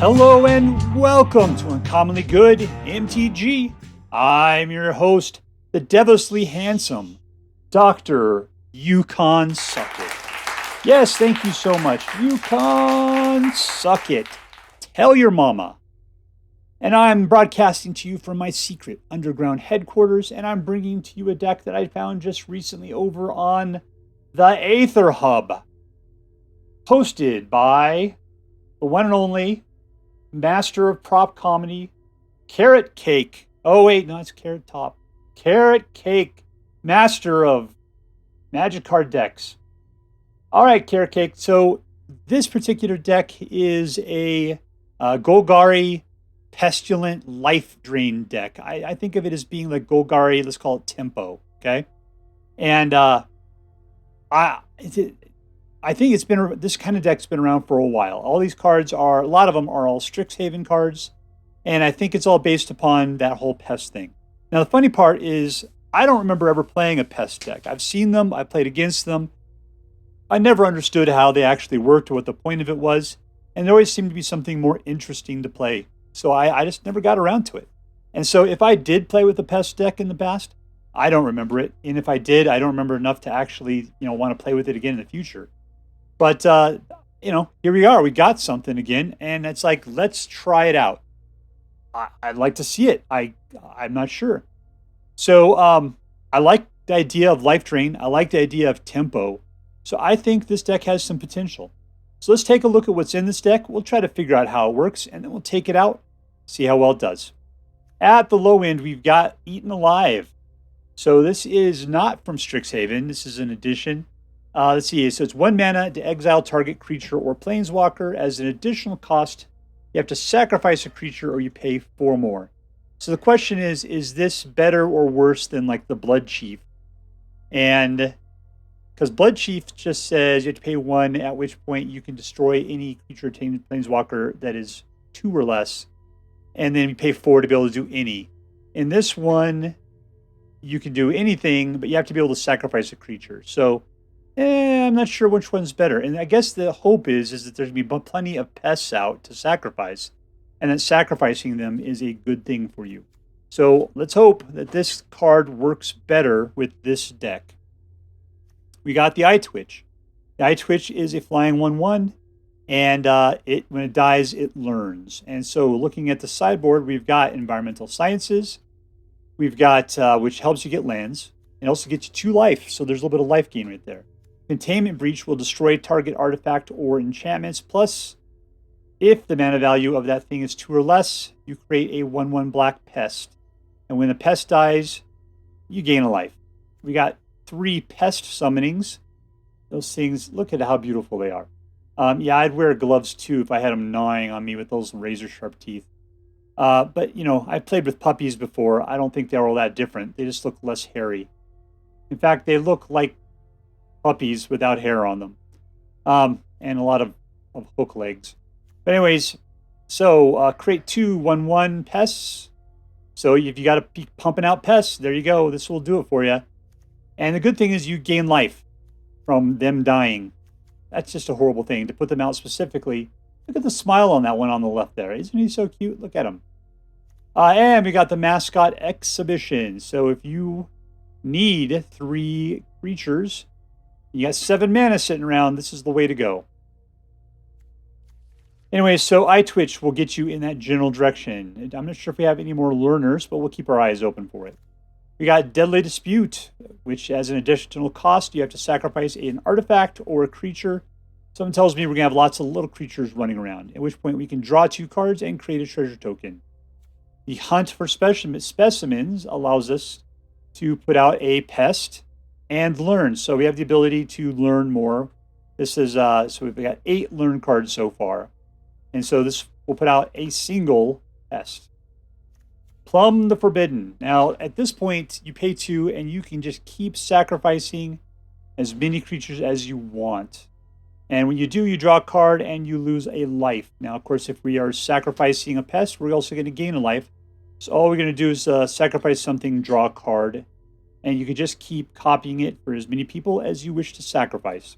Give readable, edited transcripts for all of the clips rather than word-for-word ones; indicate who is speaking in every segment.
Speaker 1: Hello and welcome to Uncommonly Good MTG. I'm your host, the devilishly handsome Dr. Yukon Suckit. Yes, thank you so much. Yukon Suckit. Tell your mama. And I'm broadcasting to you from my secret underground headquarters, and I'm bringing to you a deck that I found just recently over on the Aether Hub, hosted by the one and only master of prop comedy, Carrot Cake. Oh, wait, no, it's Carrot Top. Carrot Cake, master of magic card decks. All right, Carrot Cake. So this particular deck is a Golgari Pestilent Life Drain deck. I think of it as being like Golgari, let's call it Tempo, okay? And I think it's been, this kind of deck's been around for a while. All these cards are, a lot of them are all Strixhaven cards, and I think it's all based upon that whole pest thing. Now, the funny part is, I don't remember ever playing a pest deck. I've seen them, I played against them. I never understood how they actually worked or what the point of it was, and there always seemed to be something more interesting to play. So I just never got around to it. And so if I did play with a pest deck in the past, I don't remember it. And if I did, I don't remember enough to actually, want to play with it again in the future. But, here we are. We got something again, and it's like, let's try it out. I'd like to see it. I'm not sure. So I like the idea of Life Drain. I like the idea of Tempo. So I think this deck has some potential. So let's take a look at what's in this deck. We'll try to figure out how it works, and then we'll take it out, see how well it does. At the low end, we've got Eaten Alive. So this is not from Strixhaven. This is an addition. Let's see. So it's 1 mana to exile target creature or planeswalker. As an additional cost, you have to sacrifice a creature or you pay 4 more. So the question is this better or worse than like the Blood Chief? And because Blood Chief just says you have to pay 1, at which point you can destroy any creature obtained planeswalker that is 2 or less. And then you pay 4 to be able to do any. In this one, you can do anything, but you have to be able to sacrifice a creature. So I'm not sure which one's better. And I guess the hope is that there's going to be plenty of pests out to sacrifice, and that sacrificing them is a good thing for you. So let's hope that this card works better with this deck. We got the Eyetwitch. The Eyetwitch is a flying 1/1, and when it dies, it learns. And so looking at the sideboard, we've got Environmental Sciences. We've got, which helps you get lands. It also gets you 2 life, so there's a little bit of life gain right there. Containment Breach will destroy target artifact or enchantments. Plus, if the mana value of that thing is 2 or less, you create a 1/1 black pest. And when the pest dies, you gain a life. We got 3 pest summonings. Those things, look at how beautiful they are. I'd wear gloves too if I had them gnawing on me with those razor sharp teeth. But, I've played with puppies before. I don't think they're all that different. They just look less hairy. In fact, they look like puppies without hair on them, and a lot of hook legs. But anyways, so create 2 1/1 pests. So if you got to be pumping out pests, there you go. This will do it for you. And the good thing is you gain life from them dying. That's just a horrible thing to put them out specifically. Look at the smile on that one on the left there. Isn't he so cute? Look at him. And we got the Mascot Exhibition. So if you need 3 creatures, you got 7 mana sitting around, this is the way to go. Anyway, so Eyetwitch will get you in that general direction. I'm not sure if we have any more learners, but we'll keep our eyes open for it. We got Deadly Dispute, which as an additional cost, you have to sacrifice an artifact or a creature. Someone tells me we're going to have lots of little creatures running around, at which point we can draw 2 cards and create a treasure token. The Hunt for Specimens allows us to put out a pest and learn. So we have the ability to learn more. This is, so we've got 8 learn cards so far. And so this will put out a single pest. Plumb the Forbidden. Now, at this point, you pay 2 and you can just keep sacrificing as many creatures as you want. And when you do, you draw a card and you lose a life. Now, of course, if we are sacrificing a pest, we're also going to gain a life. So all we're going to do is sacrifice something, draw a card. And you can just keep copying it for as many people as you wish to sacrifice.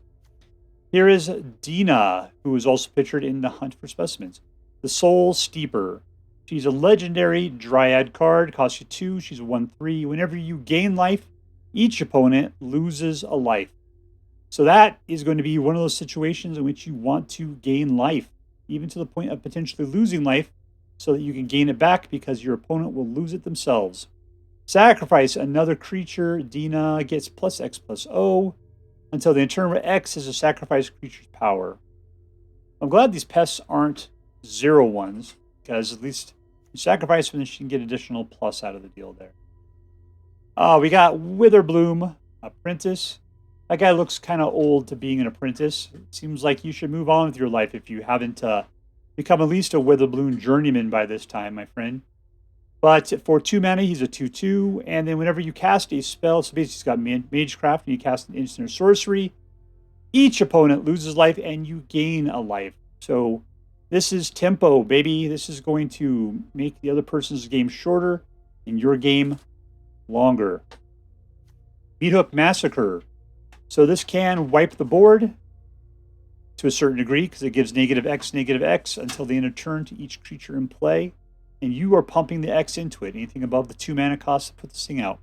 Speaker 1: Here is Dina, who is also pictured in the Hunt for Specimens. The Soul Steeper. She's a legendary Dryad card. Costs you 2. She's a 1/3. Whenever you gain life, each opponent loses a life. So that is going to be one of those situations in which you want to gain life, even to the point of potentially losing life, so that you can gain it back because your opponent will lose it themselves. Sacrifice another creature. Dina gets +X+0 until the end turn where X is a sacrifice creature's power. I'm glad these pests aren't 0/1s, because at least you sacrifice them and she can get additional plus out of the deal there. We got Witherbloom Apprentice. That guy looks kind of old to being an apprentice. It seems like you should move on with your life if you haven't become at least a Witherbloom journeyman by this time, my friend. But for 2 mana, he's a 2/2. And then whenever you cast a spell, so basically he's got Magecraft, and you cast an instant or sorcery, each opponent loses life and you gain a life. So this is tempo, baby. This is going to make the other person's game shorter and your game longer. Meathook Massacre. So this can wipe the board to a certain degree because it gives -X until the end of turn to each creature in play. And you are pumping the X into it. Anything above the 2 mana cost to put this thing out.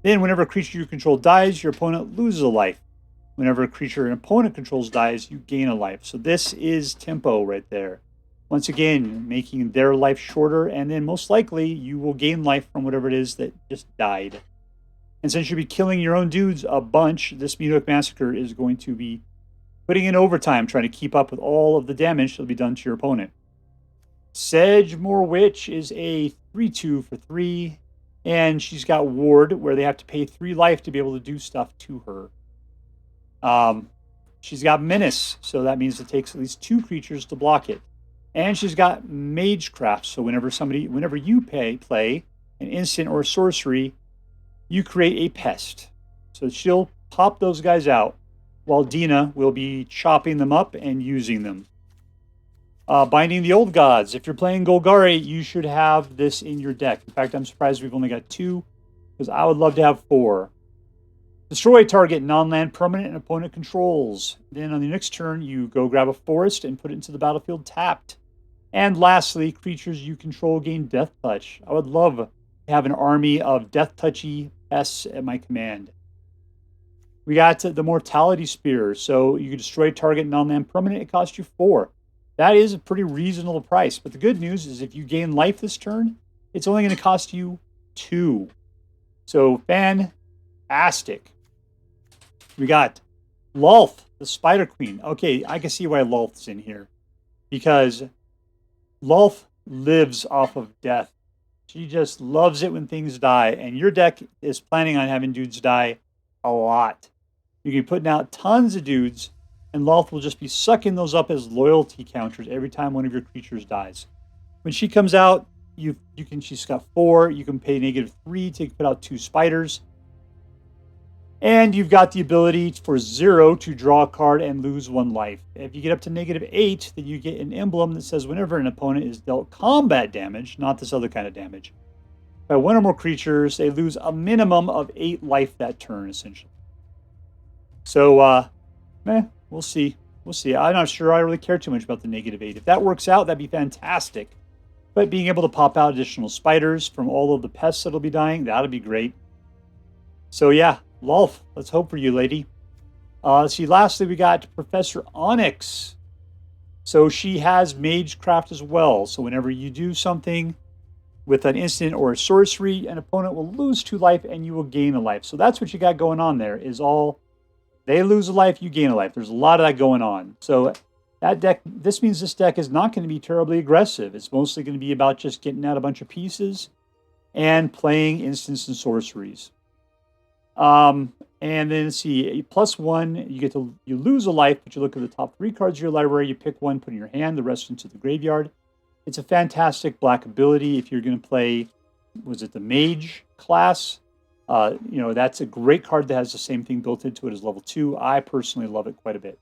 Speaker 1: Then whenever a creature you control dies, your opponent loses a life. Whenever a creature an opponent controls dies, you gain a life. So this is tempo right there. Once again, making their life shorter, and then most likely you will gain life from whatever it is that just died. And since you'll be killing your own dudes a bunch, this Meathook Massacre is going to be putting in overtime, trying to keep up with all of the damage that will be done to your opponent. Sedgemoor Witch is a 3/2 for 3, and she's got Ward, where they have to pay 3 life to be able to do stuff to her. She's got Menace, so that means it takes at least 2 creatures to block it. And she's got Magecraft, so whenever you play an instant or a sorcery, you create a pest. So she'll pop those guys out, while Dina will be chopping them up and using them. Binding the Old Gods. If you're playing Golgari, you should have this in your deck. In fact, I'm surprised we've only got 2, because I would love to have 4. Destroy target non-land permanent and opponent controls. Then on the next turn, you go grab a forest and put it into the battlefield tapped. And lastly, creatures you control gain Death Touch. I would love to have an army of Death Touchy pests at my command. We got the Mortality Spear. So you can destroy target non-land permanent. It costs you 4. That is a pretty reasonable price. But the good news is if you gain life this turn, it's only going to cost you 2. So fantastic. We got Lolth, the Spider Queen. Okay, I can see why Lolth's in here. Because Lolth lives off of death. She just loves it when things die. And your deck is planning on having dudes die a lot. You can be putting out tons of dudes, and Lolth will just be sucking those up as loyalty counters every time one of your creatures dies. When she comes out, she's got 4. You can pay -3 to put out 2 spiders. And you've got the ability for 0 to draw a card and lose 1 life. If you get up to -8, then you get an emblem that says whenever an opponent is dealt combat damage, not this other kind of damage, by 1 or more creatures, they lose a minimum of 8 life that turn, essentially. So, we'll see. We'll see. I'm not sure I really care too much about the -8. If that works out, that'd be fantastic. But being able to pop out additional spiders from all of the pests that'll be dying, that'll be great. So yeah, Lolth, let's hope for you, lady. Let's see, lastly, we got Professor Onyx. So she has Magecraft as well. So whenever you do something with an instant or a sorcery, an opponent will lose 2 life and you will gain a life. So that's what you got going on there, is all they lose a life, you gain a life. There's a lot of that going on. So that deck, this means this deck is not going to be terribly aggressive. It's mostly going to be about just getting out a bunch of pieces and playing instants and sorceries. And then let's see, +1, you lose a life, but you look at the top 3 cards of your library, you pick 1, put in your hand, the rest into the graveyard. It's a fantastic black ability if you're going to play, was it the Mage class? That's a great card that has the same thing built into it as level 2. I personally love it quite a bit.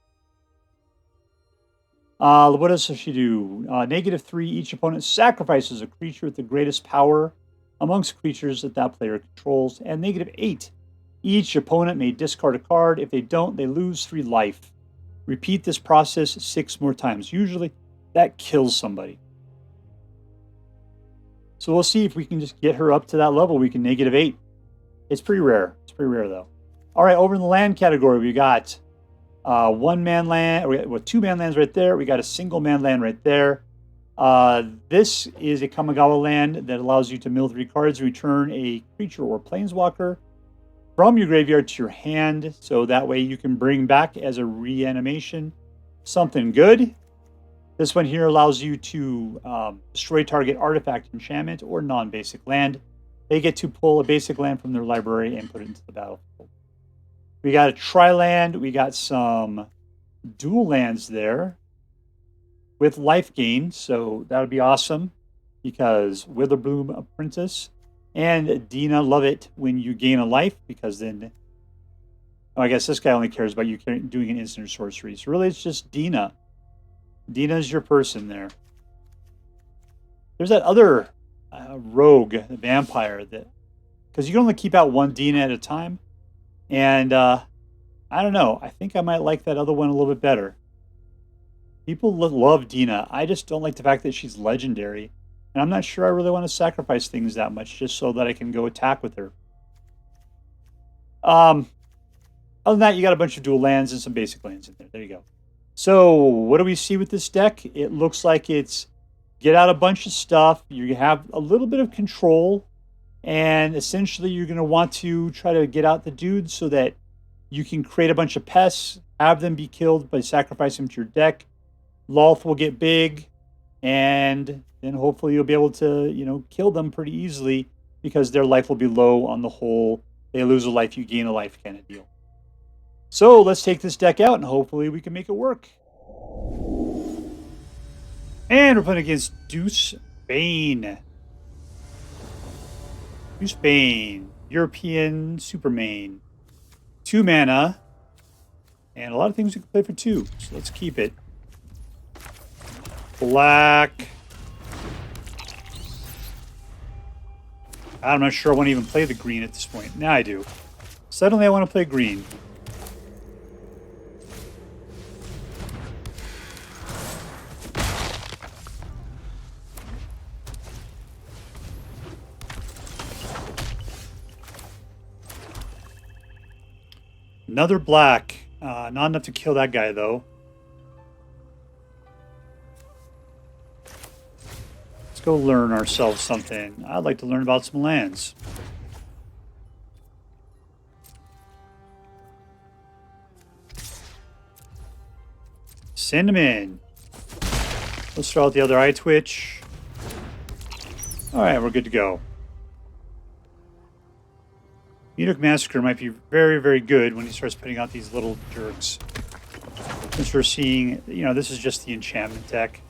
Speaker 1: What else does she do? -3, each opponent sacrifices a creature with the greatest power amongst creatures that player controls. And -8, each opponent may discard a card. If they don't, they lose 3 life. Repeat this process 6 more times. Usually, that kills somebody. So we'll see if we can just get her up to that level. We can -8. It's pretty rare. It's pretty rare, though. All right, over in the land category, we got one-man land, well, two-man lands right there. We got a single-man land right there. This is a Kamigawa land that allows you to mill 3 cards and return a creature or planeswalker from your graveyard to your hand. So that way you can bring back as a reanimation something good. This one here allows you to destroy target artifact, enchantment, or non-basic land. They get to pull a basic land from their library and put it into the battlefield. We got a tri-land. We got some dual lands there with life gain. So that would be awesome because Witherbloom Apprentice and Dina love it when you gain a life because then, oh, I guess this guy only cares about you doing an instant or sorcery. So really it's just Dina. Dina's your person there. There's that other rogue vampire that, because you can only keep out one Dina at a time. And I don't know. I think I might like that other one a little bit better. People love Dina. I just don't like the fact that she's legendary. And I'm not sure I really want to sacrifice things that much just so that I can go attack with her. Other than that, you got a bunch of dual lands and some basic lands in there. There you go. So what do we see with this deck? It looks like it's get out a bunch of stuff. You have a little bit of control. And essentially, you're going to want to try to get out the dudes so that you can create a bunch of pests, have them be killed by sacrificing them to your deck. Lolth will get big, and then hopefully you'll be able to, kill them pretty easily because their life will be low on the whole they lose a life, you gain a life kind of deal. So let's take this deck out, and hopefully we can make it work. And we're playing against DeuceBane. DeuceBane, European Supermain. 2 mana. And a lot of things we can play for 2. So let's keep it. Black. I'm not sure I want to even play the green at this point. Now I do. Suddenly I want to play green. Another black. Not enough to kill that guy, though. Let's go learn ourselves something. I'd like to learn about some lands. Send them in. Let's throw out the other Eyetwitch. All right, we're good to go. Munich Massacre might be very, very good when he starts putting out these little jerks. Since we're seeing, this is just the enchantment deck.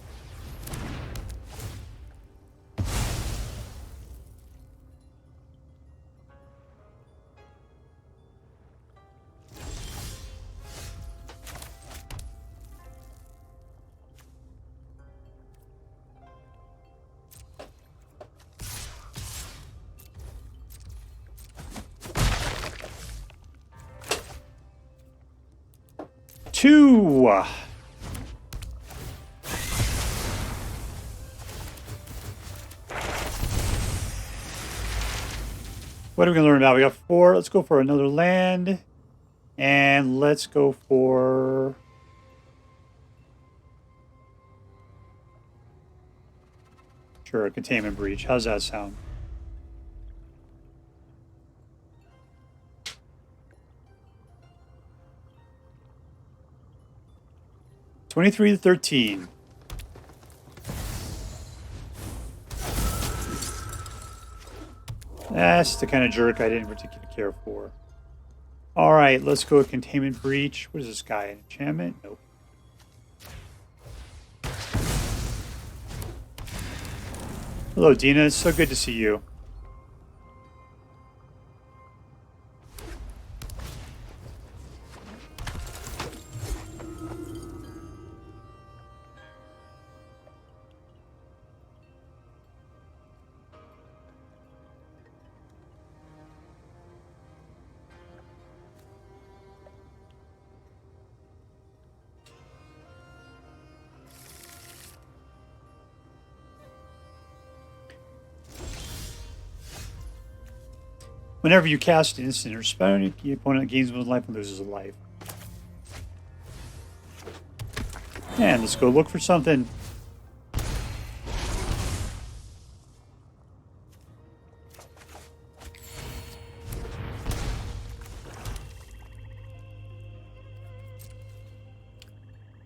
Speaker 1: Two. What are we going to learn about? We got 4. Let's go for another land. And let's go for... Sure, a Containment Breach. How's that sound? $23-13. That's the kind of jerk I didn't particularly care for. All right, let's go with Containment Breach. What is this guy? An enchantment? Nope. Hello, Dina. It's so good to see you. Whenever you cast an instant or spell, the opponent gains 1 life and loses a life. And let's go look for something.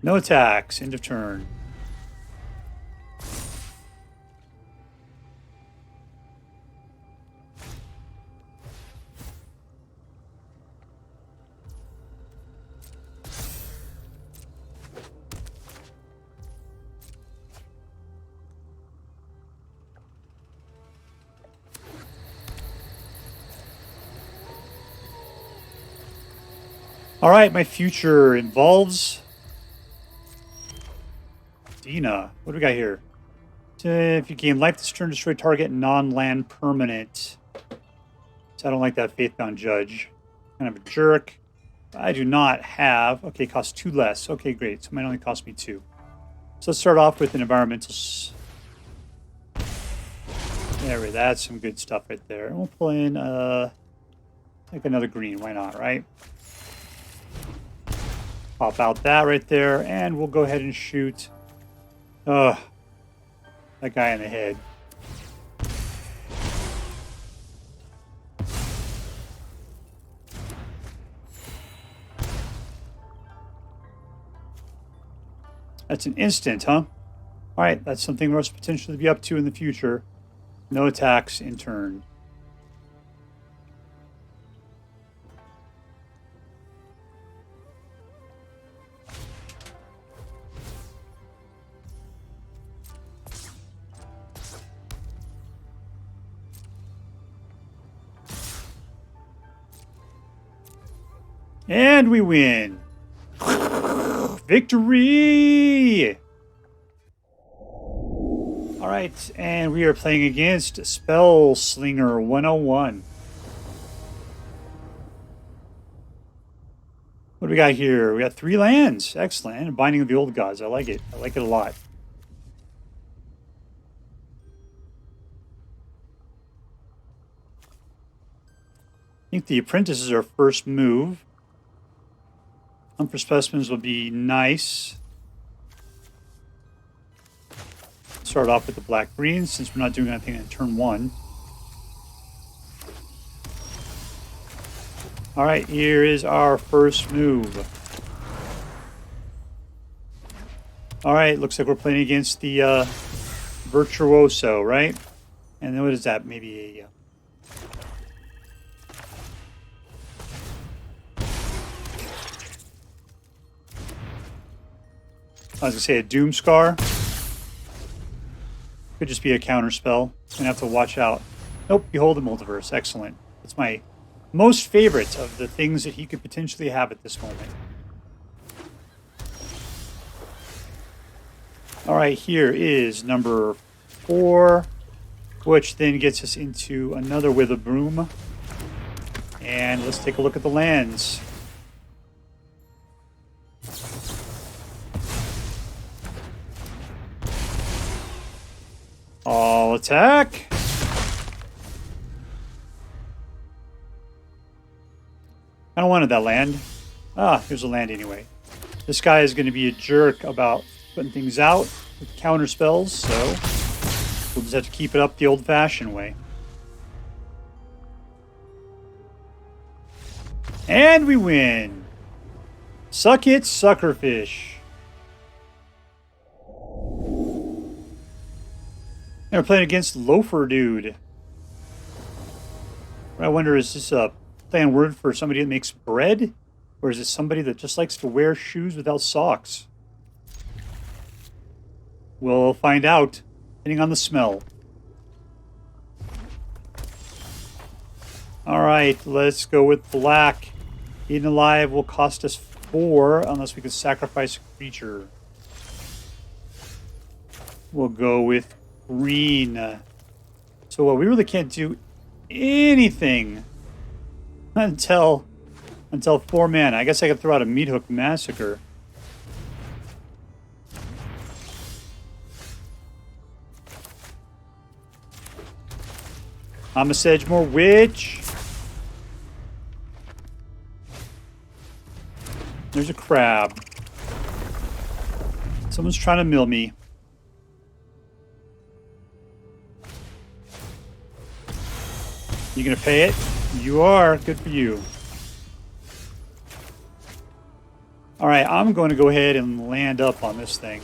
Speaker 1: No attacks. End of turn. All right, my future involves Dina. What do we got here? If you gain life this turn, destroy target non-land permanent. So I don't like that Faithbound Judge. Kind of a jerk. I do not have... Okay, costs 2 less. Okay, great. So it might only cost me 2. So let's start off with an environmental... There we go. That's some good stuff right there. And we'll pull in like another green. Why not, right? Pop out that right there, and we'll go ahead and shoot that guy in the head. That's an instant, huh? All right, that's something we're potentially be up to in the future. No attacks in turn. And we win. Victory! All right, and we are playing against Spell Slinger 101. What do we got here? We got 3 lands. Excellent. And Binding of the Old Gods. I like it. I like it a lot. I think the Apprentice is our first move. For Specimens will be nice. Start off with the black-green since we're not doing anything in turn 1. All right, here is our first move. All right, looks like we're playing against the Virtuoso, right? And then what is that? Maybe a... I was going to say a Doomscar. Could just be a counter spell. Gonna have to watch out. Nope, Behold the Multiverse. Excellent. It's my most favorite of the things that he could potentially have at this moment. All right, here is number 4, which then gets us into another Witherbloom. And let's take a look at the lands. All attack. I don't wanted that land. Ah, here's a land anyway. This guy is going to be a jerk about putting things out with counter spells, so we'll just have to keep it up the old-fashioned way. And we win. Suck it, suckerfish. And we're playing against LoaferDude. I wonder, is this a play on word for somebody that makes bread? Or is it somebody that just likes to wear shoes without socks? We'll find out, depending on the smell. Alright, let's go with black. Eaten alive will cost us 4 unless we can sacrifice a creature. We'll go with green. So we really can't do anything until 4 mana. I guess I could throw out a Meat Hook Massacre. I'm a Sedgemoor Witch. There's a crab. Someone's trying to mill me. You gonna pay it? You are. Good for you. Alright, I'm going to go ahead and land up on this thing.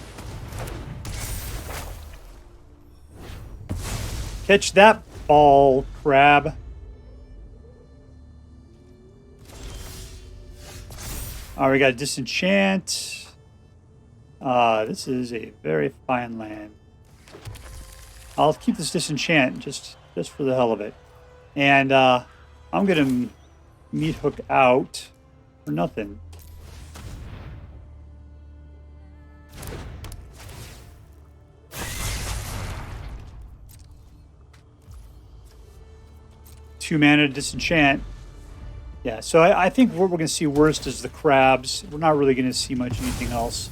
Speaker 1: Catch that ball, crab. Alright, we got a disenchant. This is a very fine land. I'll keep this disenchant just for the hell of it. And I'm going to meat hook out for nothing. Two mana disenchant. Yeah, so I think what we're going to see worst is the crabs. We're not really going to see much anything else.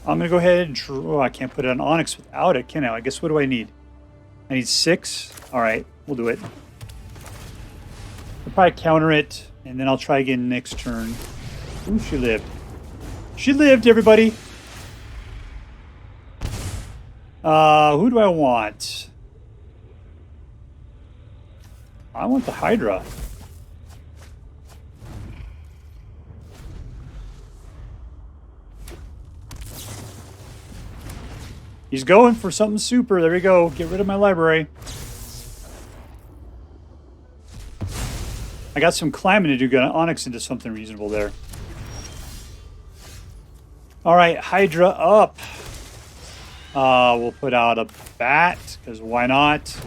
Speaker 1: I'm going to go ahead and draw. Oh, I can't put it on Onyx without it, can I? I guess what do I need? I need 6. All right, we'll do it. I'll probably counter it, and then I'll try again next turn. Ooh, she lived. She lived, everybody. Who do I want? I want the Hydra. He's going for something super. There we go. Get rid of my library. I got some climbing to do. Got Onyx into something reasonable there. All right, Hydra up. We'll put out a bat, because why not?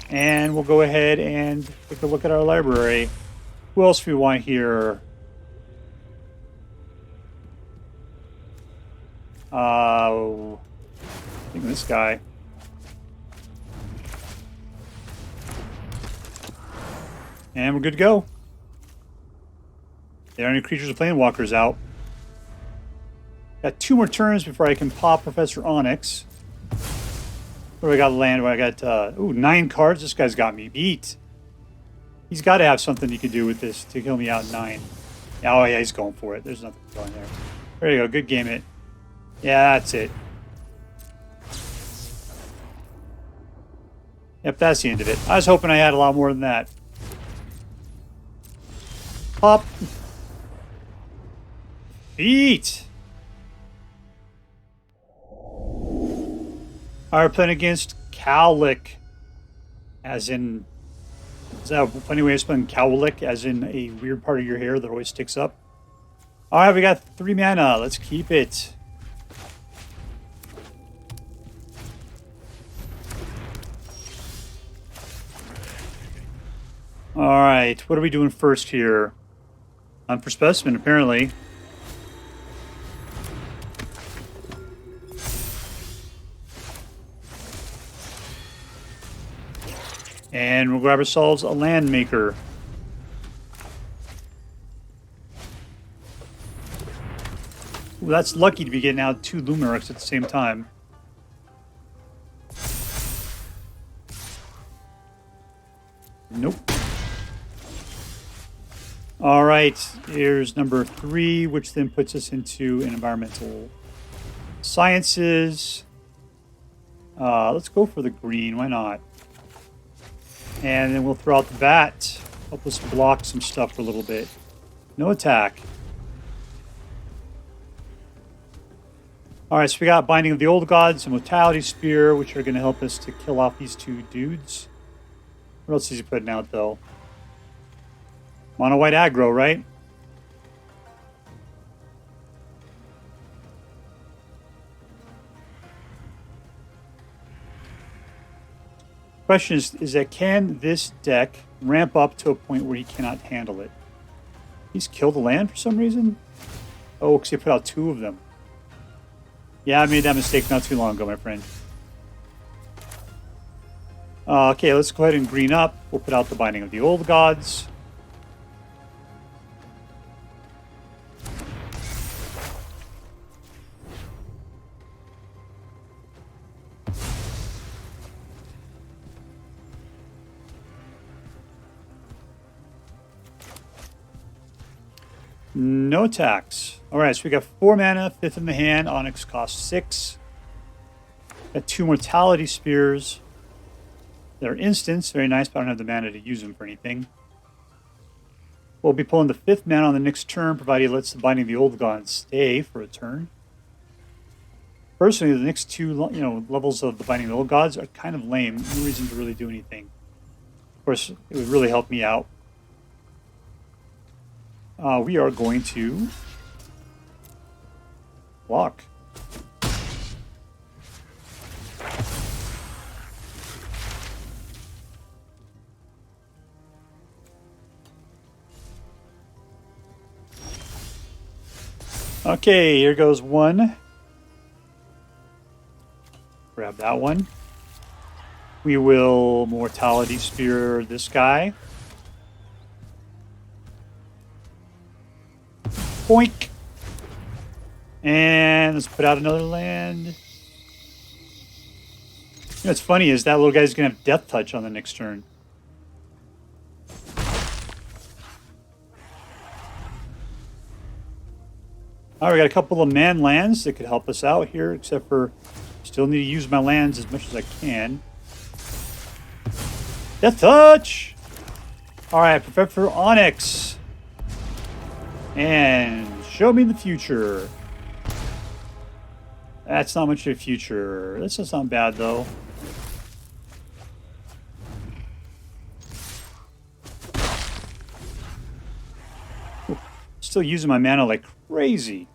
Speaker 1: And we'll go ahead and take a look at our library. Who else do we want here? I think this guy. And we're good to go. There are any creatures or planewalkers out. Got 2 more turns before I can pop Professor Onyx. What do I got to land? I got, 9 cards. This guy's got me beat. He's got to have something he could do with this to kill me out in 9. Oh, yeah, he's going for it. There's nothing going there. There you go. Good game it. Yeah, that's it. Yep, that's the end of it. I was hoping I had a lot more than that. Pop. Beat. Alright, playing against kallik. As in... Is that a funny way of spelling cowlick? As in a weird part of your hair that always sticks up? Alright, we got 3 mana. Let's keep it. Alright, what are we doing first here? I'm for Specimen, apparently. And we'll grab ourselves a land maker. Ooh, that's lucky to be getting out 2 Luminarchs at the same time. Nope. All right, here's number 3, which then puts us into an environmental sciences. Let's go for the green. Why not? And then we'll throw out the bat. Help us block some stuff for a little bit. No attack. All right, so we got Binding of the Old Gods and Mortality Spear, which are going to help us to kill off these 2 dudes. What else is he putting out, though? Mono white aggro, right? Question is that can this deck ramp up to a point where he cannot handle it? He's killed the land for some reason? Oh, because he put out 2 of them. Yeah, I made that mistake not too long ago, my friend. Okay, let's go ahead and green up. We'll put out the Binding of the Old Gods. No attacks. All right, so we got 4 mana, 5th in the hand. Onyx costs 6. Got 2 Mortality Spears. They're instants. Very nice, but I don't have the mana to use them for anything. We'll be pulling the 5th mana on the next turn, provided he lets the Binding of the Old Gods stay for a turn. Personally, the next 2 levels of the Binding of the Old Gods are kind of lame. No reason to really do anything. Of course, it would really help me out. We are going to block. Okay, here goes 1. Grab that one. We will Mortality Spear this guy. Boink. And let's put out another land. You know what's funny is that little guy's going to have Death Touch on the next turn. All right, we got a couple of man lands that could help us out here, except for still need to use my lands as much as I can. Death Touch! All right, Professor Onyx. And show me the future. That's not much of a future. This is not bad, though. Still using my mana like crazy.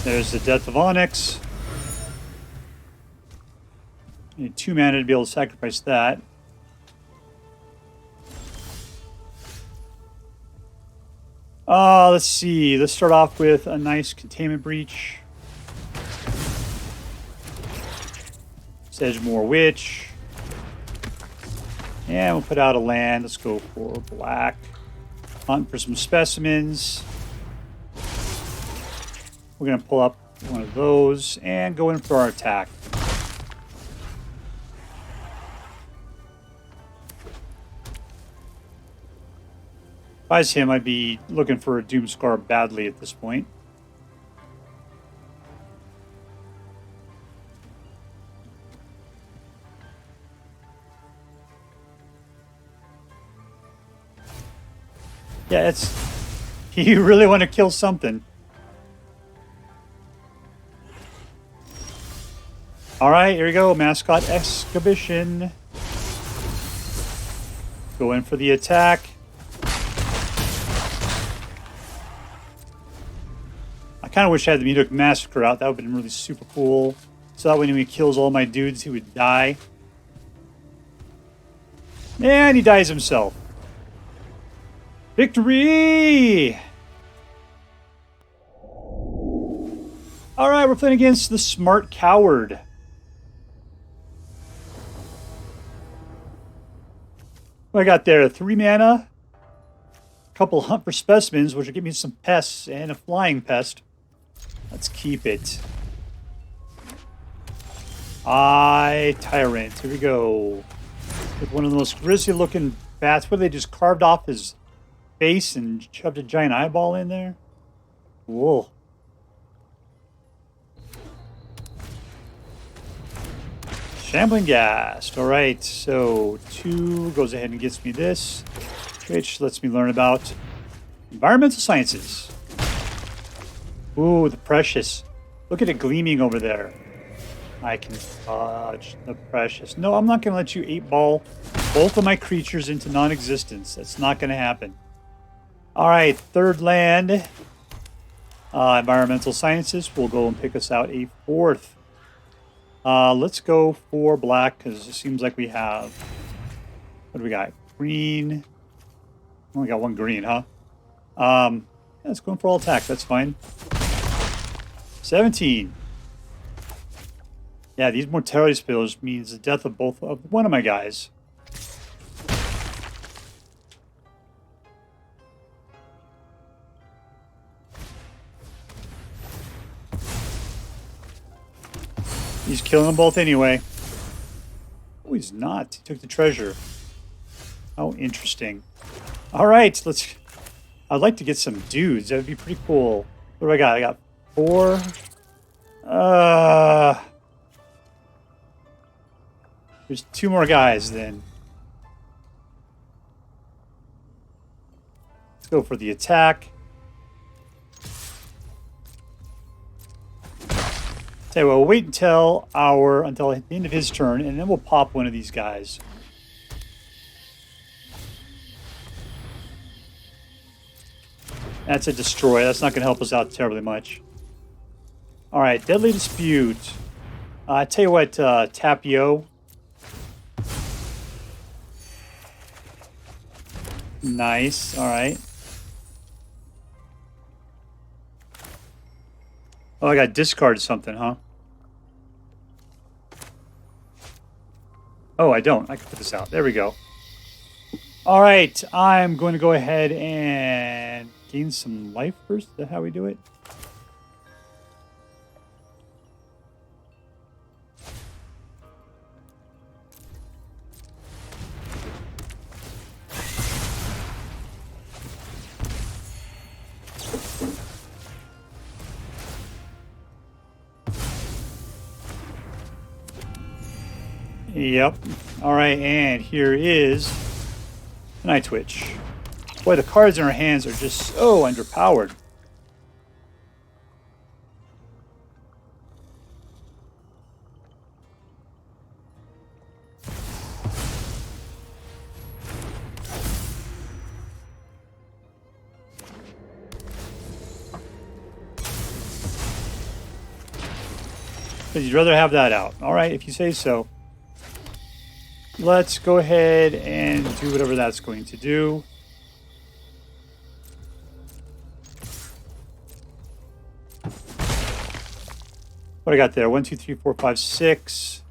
Speaker 1: There's the Death of Onyx. Need 2 mana to be able to sacrifice that. Let's see. Let's start off with a nice Containment Breach. Sedgemoor Witch. And we'll put out a land. Let's go for black. Hunt for some specimens. We're going to pull up one of those and go in for our attack. If I was him, I'd be looking for a Doomscar badly at this point. Yeah, it's... You really want to kill something. Alright, here we go. Mascot Exhibition. Go in for the attack. I kind of wish I had the Mutic Massacre out. That would have been really super cool. So that when he kills all my dudes, he would die. And he dies himself. Victory! Alright, we're playing against the SmartCoward. What I got there? 3 mana. A couple Hunt for Specimens, which will give me some pests and a flying pest. Let's keep it. Tyrant. Here we go. With one of the most grisly looking bats. What, they just carved off his face and shoved a giant eyeball in there? Whoa. Shambling Ghast. Alright, so 2 goes ahead and gets me this, which lets me learn about environmental sciences. Ooh, the precious. Look at it gleaming over there. I can touch the precious. No, I'm not going to let you 8-ball both of my creatures into non-existence. That's not going to happen. Alright, 3rd land. Environmental sciences will go and pick us out a 4th. Let's go for black, because it seems like we have... What do we got? Green. Only got 1 green, huh? Yeah, let's go for all attack. That's fine. 17. Yeah, these mortality spills means the death of both of one of my guys. He's killing them both anyway. Oh, he's not. He took the treasure. Oh, interesting. All right, let's I'd like to get some dudes. That would be pretty cool. What do I got? I got 4. There's 2 more guys then. Let's go for the attack. Tell you what, we'll wait until the end of his turn, and then we'll pop one of these guys. That's a destroy. That's not going to help us out terribly much. All right, Deadly Dispute. I tell you what, Tapio. Nice. All right. Oh, I got discard something, huh? Oh, I don't. I can put this out. There we go. All right. I'm going to go ahead and gain some life first. Is that how we do it? Yep. All right, and here is an Eyetwitch. Boy, the cards in our hands are just so underpowered. Because you'd rather have that out. All right, if you say so. Let's go ahead and do whatever that's going to do. What I got there? 1, 2, 3, 4, 5, 6.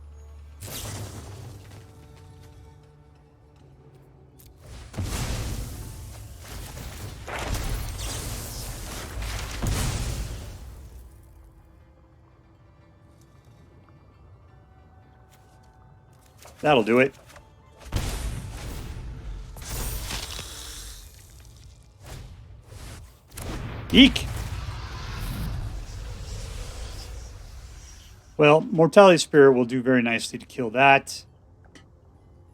Speaker 1: That'll do it. Eek! Well, Mortality Spear will do very nicely to kill that.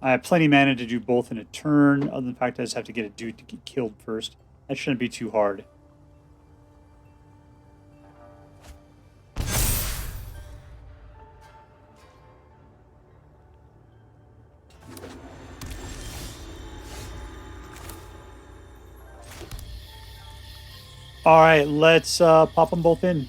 Speaker 1: I have plenty of mana to do both in a turn, other than the fact I just have to get a dude to get killed first. That shouldn't be too hard. All right, let's pop them both in.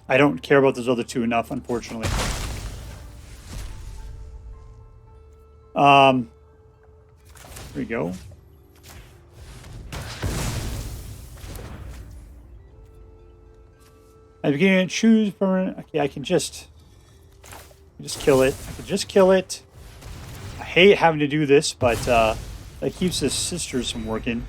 Speaker 1: I don't care about those other 2 enough, unfortunately. There we go. I begin to choose permanent. Okay, I can just kill it. I can just kill it. I hate having to do this, but that keeps his sisters from working.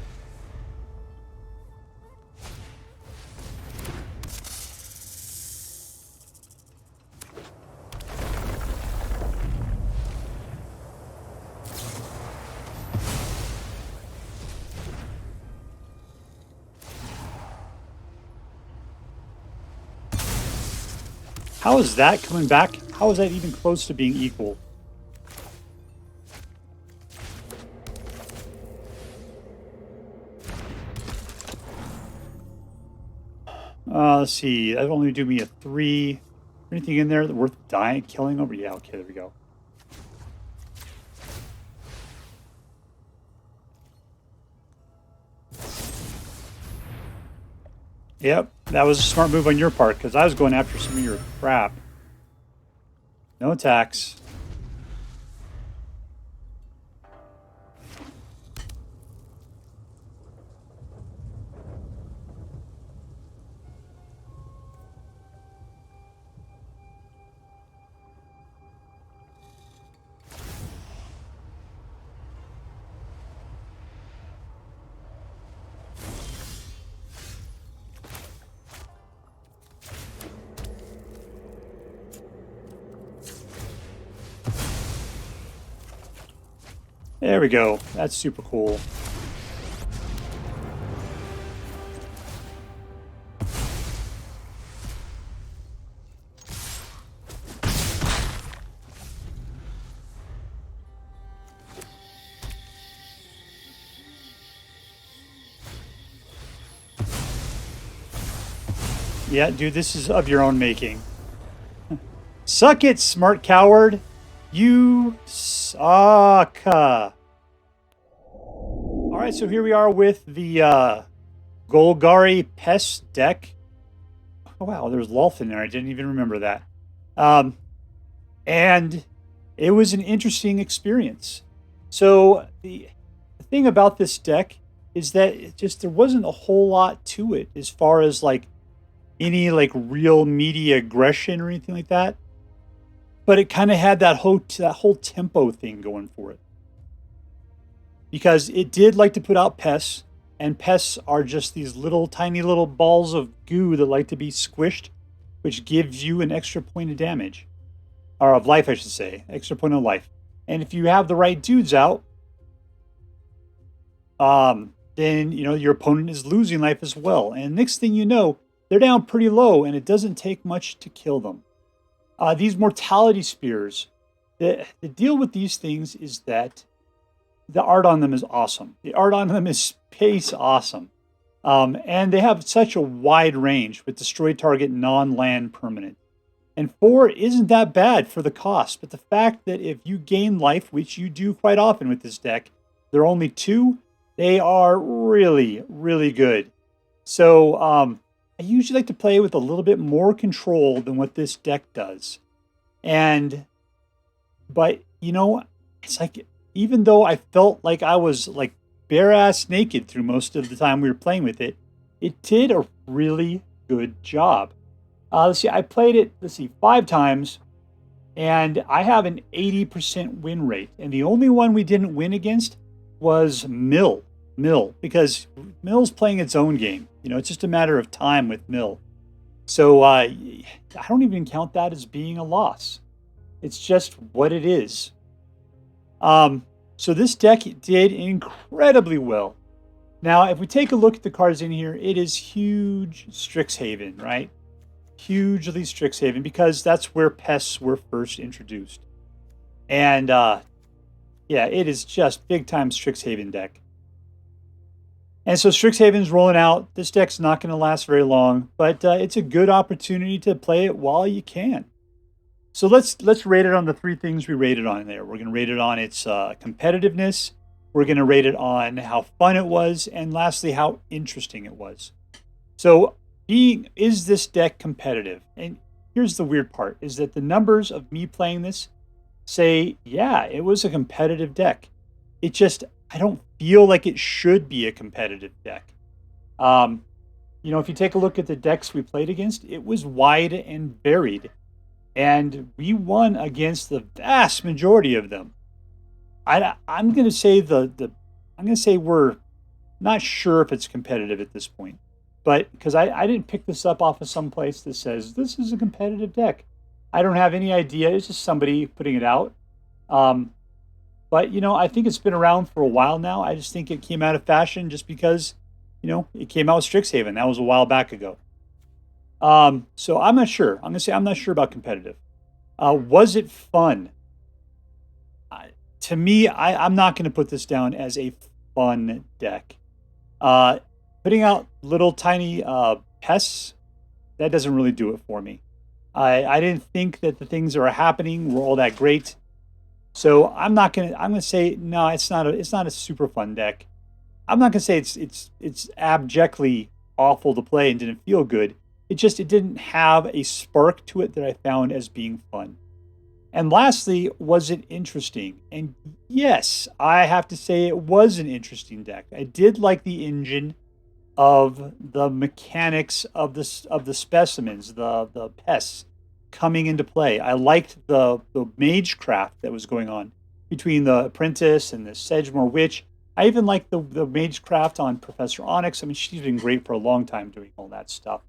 Speaker 1: How is that coming back? How is that even close to being equal? Let's see. That'll only do me a 3. Anything in there that worth dying, killing over? Yeah, okay, there we go. Yep, that was a smart move on your part, because I was going after some of your crap. No attacks. There we go. That's super cool. Yeah, dude, this is of your own making. Suck it, SmartCoward. You suck. All right, so here we are with the GOLGARI PESTS deck. Oh, wow, there's Lolth in there. I didn't even remember that. And it was an interesting experience. So the thing about this deck is that there wasn't a whole lot to it as far as like any like real meaty aggression or anything like that. But it kind of had that whole tempo thing going for it. Because it did like to put out pests, and pests are just these little tiny little balls of goo that like to be squished, which gives you an extra point of damage. Or of life, I should say. Extra point of life. And if you have the right dudes out, then your opponent is losing life as well. And next thing you know, they're down pretty low, and it doesn't take much to kill them. These Mortality Spears, the deal with these things is that the art on them is awesome. The art on them is space awesome. And they have such a wide range with destroy target non-land permanent. And 4 isn't that bad for the cost, but the fact that if you gain life, which you do quite often with this deck, they're only 2, they are really, really good. So, I usually like to play with a little bit more control than what this deck does. But, it's like, even though I felt like I was like bare-ass naked through most of the time we were playing with it, it did a really good job. Let's see, I played it, 5 times, and I have an 80% win rate. And the only one we didn't win against was Mill, because Mill's playing its own game. It's just a matter of time with Mill. So I don't even count that as being a loss. It's just what it is. So this deck did incredibly well. Now, if we take a look at the cards in here, it is huge Strixhaven, right? Hugely Strixhaven, because that's where pests were first introduced. And yeah, it is just big time Strixhaven deck. And so Strixhaven's rolling out. This deck's not going to last very long, but it's a good opportunity to play it while you can. So let's rate it on the 3 things we rated on there. We're going to rate it on its competitiveness. We're going to rate it on how fun it was, and lastly, how interesting it was. So, is this deck competitive? And here's the weird part, is that the numbers of me playing this say, yeah, it was a competitive deck. It just, I don't feel like it should be a competitive deck. If you take a look at the decks we played against, it was wide and varied. And we won against the vast majority of them. I'm going to say we're not sure if it's competitive at this point. But because I didn't pick this up off of some place that says this is a competitive deck. I don't have any idea. It's just somebody putting it out. But, I think it's been around for a while now. I just think it came out of fashion just because, it came out with Strixhaven. That was a while back ago. So I'm not sure. I'm going to say I'm not sure about competitive. Was it fun? To me, I'm not going to put this down as a fun deck. Putting out little tiny pests, that doesn't really do it for me. I didn't think that the things that are happening were all that great. So I'm gonna say no, it's not a super fun deck. I'm not gonna say it's abjectly awful to play and didn't feel good. It didn't have a spark to it that I found as being fun. And lastly, was it interesting? And yes, I have to say it was an interesting deck. I did like the engine of the mechanics of the specimens, the pests coming into play. I liked the magecraft that was going on between the Apprentice and the Sedgemoor Witch. I even liked the magecraft on Professor Onyx. I mean, she's been great for a long time doing all that stuff.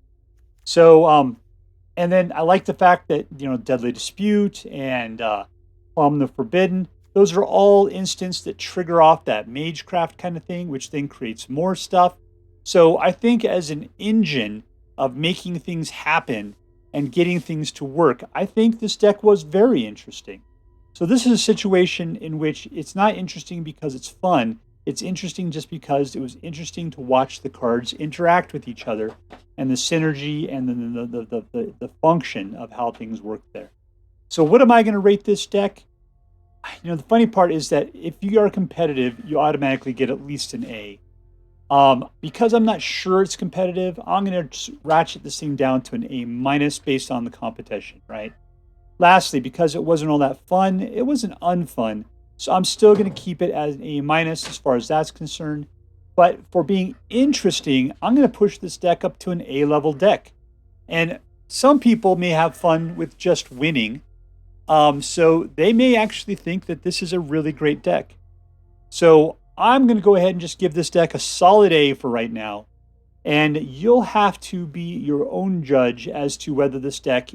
Speaker 1: So, and then I like the fact that, Deadly Dispute and Plumb the Forbidden, Those are all instances that trigger off that Magecraft kind of thing, which then creates more stuff. So I think as an engine of making things happen and getting things to work, I think this deck was very interesting. So this is a situation in which it's not interesting because it's fun. It's interesting just because it was interesting to watch the cards interact with each other and the synergy and the function of how things work there. So what am I going to rate this deck? You know, the funny part is that if you are competitive, you automatically get at least an A. Because I'm not sure it's competitive, I'm going to ratchet this thing down to an A- based on the competition, right? Lastly, because it wasn't all that fun, it wasn't unfun. So I'm still going to keep it as an A- as far as that's concerned. But for being interesting, I'm going to push this deck up to an A-level deck. And some people may have fun with just winning. So they may actually think that this is a really great deck. So I'm going to go ahead and just give this deck a solid A for right now. And you'll have to be your own judge as to whether this deck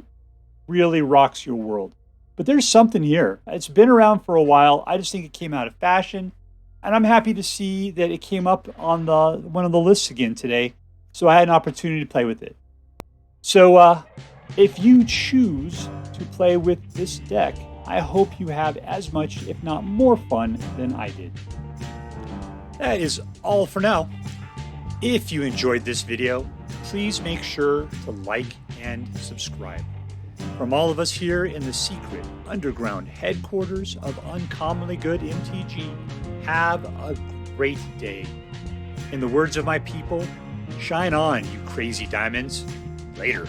Speaker 1: really rocks your world. But there's something here. It's been around for a while. I just think it came out of fashion. And I'm happy to see that it came up on one of the lists again today. So I had an opportunity to play with it. So if you choose to play with this deck, I hope you have as much, if not more fun than I did. That is all for now. If you enjoyed this video, please make sure to like and subscribe. From all of us here in the secret underground headquarters of Uncommonly Good MTG, have a great day. In the words of my people, shine on, you crazy diamonds. Later.